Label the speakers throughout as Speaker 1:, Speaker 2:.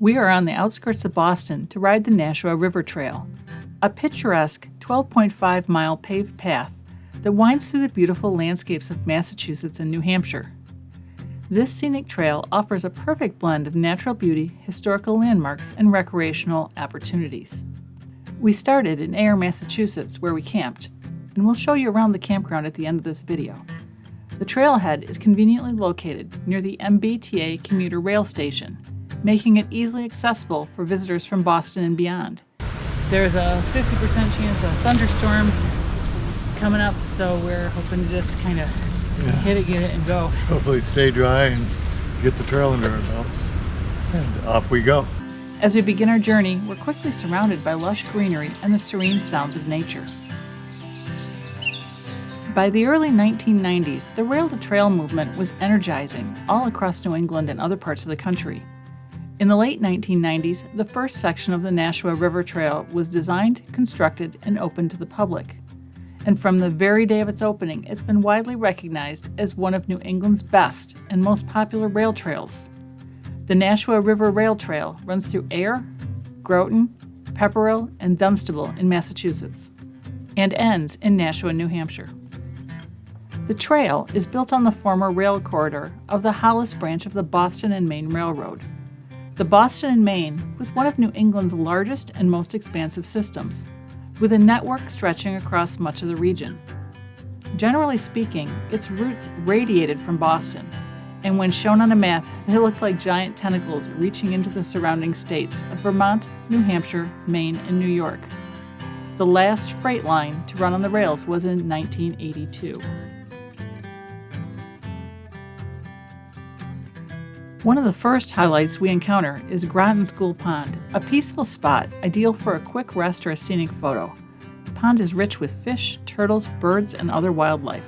Speaker 1: We are on the outskirts of Boston to ride the Nashua River Trail, a picturesque 12.5-mile paved path that winds through the beautiful landscapes of Massachusetts and New Hampshire. This scenic trail offers a perfect blend of natural beauty, historical landmarks, and recreational opportunities. We started in Ayer, Massachusetts, where we camped, and we'll show you around the campground at the end of this video. The trailhead is conveniently located near the MBTA commuter rail station, making it easily accessible for visitors from Boston and beyond. There's a 50% chance of thunderstorms coming up, so we're hoping to just kind of hit it, get it, and go.
Speaker 2: Hopefully stay dry and get the trail under our belts. And off we go.
Speaker 1: As we begin our journey, we're quickly surrounded by lush greenery and the serene sounds of nature. By the early 1990s, the rail-to-trail movement was energizing all across New England and other parts of the country. In the late 1990s, the first section of the Nashua River Trail was designed, constructed, and opened to the public. And from the very day of its opening, it's been widely recognized as one of New England's best and most popular rail trails. The Nashua River Rail Trail runs through Ayer, Groton, Pepperell, and Dunstable in Massachusetts, and ends in Nashua, New Hampshire. The trail is built on the former rail corridor of the Hollis branch of the Boston and Maine Railroad. The Boston and Maine was one of New England's largest and most expansive systems, with a network stretching across much of the region. Generally speaking, its routes radiated from Boston, and when shown on a map, they look like giant tentacles reaching into the surrounding states of Vermont, New Hampshire, Maine, and New York. The last freight line to run on the rails was in 1982. One of the first highlights we encounter is Groton School Pond, a peaceful spot ideal for a quick rest or a scenic photo. The pond is rich with fish, turtles, birds, and other wildlife.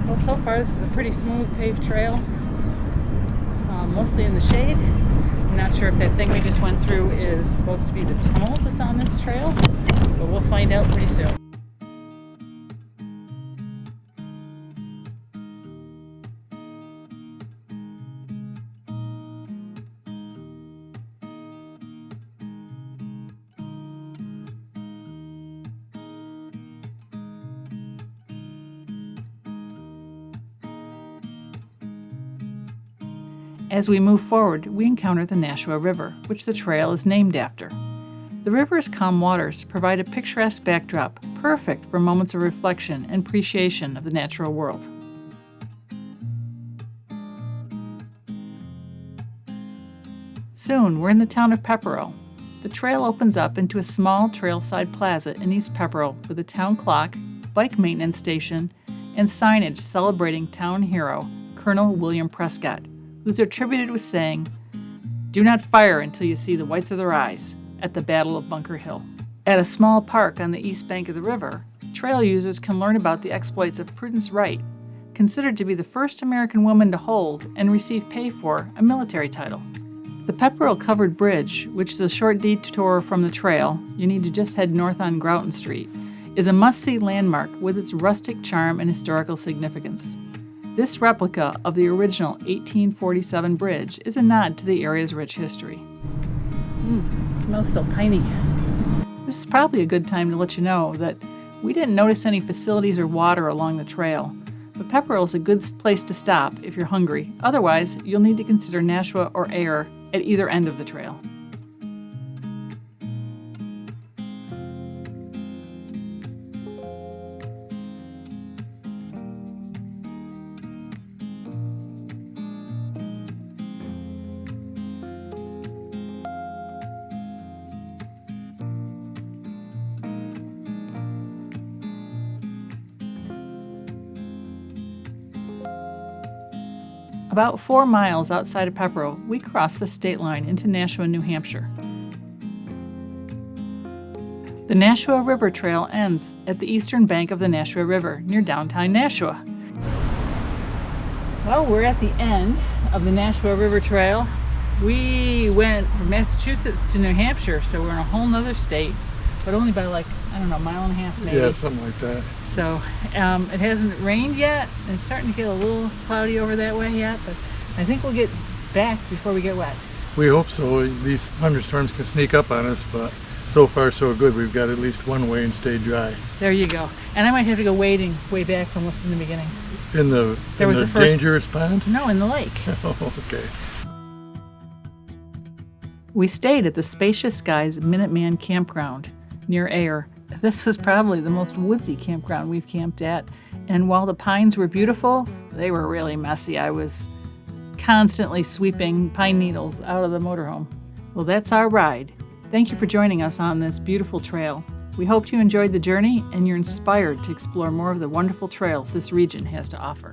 Speaker 1: Well, so far this is a pretty smooth paved trail, mostly in the shade. I'm not sure if that thing we just went through is supposed to be the tunnel that's on this trail, but we'll find out pretty soon. As we move forward, we encounter the Nashua River, which the trail is named after. The river's calm waters provide a picturesque backdrop, perfect for moments of reflection and appreciation of the natural world. Soon, we're in the town of Pepperell. The trail opens up into a small trailside plaza in East Pepperell with a town clock, bike maintenance station, and signage celebrating town hero Colonel William Prescott, who's attributed with saying, "Do not fire until you see the whites of their eyes," at the Battle of Bunker Hill. At a small park on the east bank of the river, trail users can learn about the exploits of Prudence Wright, considered to be the first American woman to hold and receive pay for a military title. The Pepperell Covered Bridge, which is a short detour from the trail, you need to just head north on Groton Street, is a must-see landmark with its rustic charm and historical significance. This replica of the original 1847 bridge is a nod to the area's rich history. It smells so piney. This is probably a good time to let you know that we didn't notice any facilities or water along the trail, but Pepperell is a good place to stop if you're hungry. Otherwise, you'll need to consider Nashua or Ayer at either end of the trail. About 4 miles outside of Pepperell, we cross the state line into Nashua, New Hampshire. The Nashua River Trail ends at the eastern bank of the Nashua River near downtown Nashua. Well, we're at the end of the Nashua River Trail. We went from Massachusetts to New Hampshire, so we're in a whole nother state, but only by like, I don't know, a mile and a half maybe.
Speaker 2: Yeah, something like that.
Speaker 1: So it hasn't rained yet. It's starting to get a little cloudy over that way yet, but I think we'll get back before we get wet.
Speaker 2: We hope so. These thunderstorms can sneak up on us, but so far so good. We've got at least one way and stayed dry.
Speaker 1: There you go. And I might have to go wading way back from what's in the beginning.
Speaker 2: In the first dangerous pond?
Speaker 1: No, in the lake.
Speaker 2: Oh, okay.
Speaker 1: We stayed at the Spacious Skies Minuteman Campground near Ayer. This was probably the most woodsy campground we've camped at. And while the pines were beautiful, they were really messy. I was constantly sweeping pine needles out of the motorhome. Well, that's our ride. Thank you for joining us on this beautiful trail. We hope you enjoyed the journey and you're inspired to explore more of the wonderful trails this region has to offer.